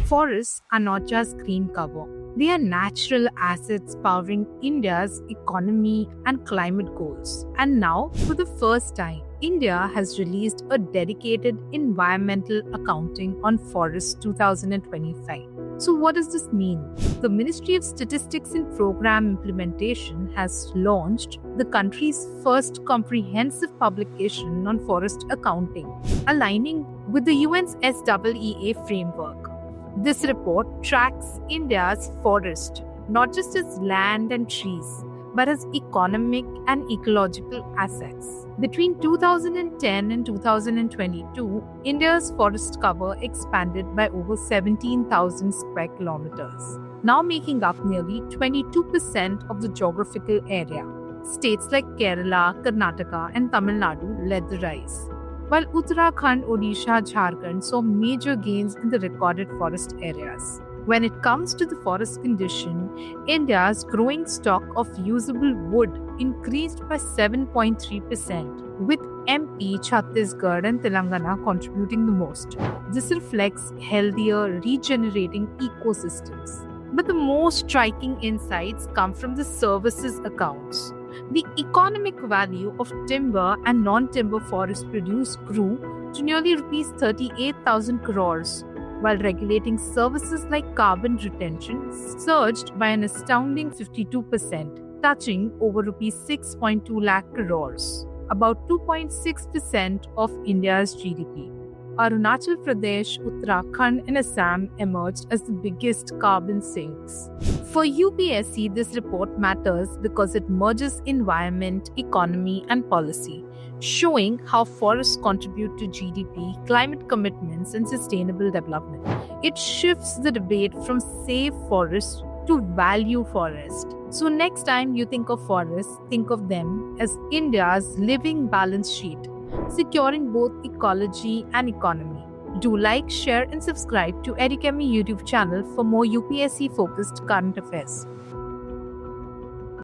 Forests are not just green cover. They are natural assets powering India's economy and climate goals. And now, for the first time, India has released a dedicated environmental accounting on forests 2025. So, what does this mean? The Ministry of Statistics and Program Implementation has launched the country's first comprehensive publication on forest accounting, aligning with the UN's SEEA framework. This report tracks India's forest not just as land and trees, but as economic and ecological assets. Between 2010 and 2022, India's forest cover expanded by over 17,000 square kilometers, now making up nearly 22% of the geographical area. States like Kerala, Karnataka, and Tamil Nadu led the rise, while Uttarakhand, Odisha, Jharkhand saw major gains in the recorded forest areas. When it comes to the forest condition, India's growing stock of usable wood increased by 7.3%, with MP, Chhattisgarh, and Telangana contributing the most. This reflects healthier, regenerating ecosystems. But the most striking insights come from the services accounts. The economic value of timber and non-timber forest produce grew to nearly rupees 38,000 crores, while regulating services like carbon retention surged by an astounding 52%, touching over rupees 6.2 lakh crores, about 2.6% of India's GDP. Arunachal Pradesh, Uttarakhand, and Assam emerged as the biggest carbon sinks. For UPSC, this report matters because it merges environment, economy, and policy, showing how forests contribute to GDP, climate commitments, and sustainable development. It shifts the debate from save forests to value forest. So next time you think of forests, think of them as India's living balance sheet, securing both ecology and economy. Do like, share, and subscribe to Edukemi YouTube channel for more UPSC-focused current affairs.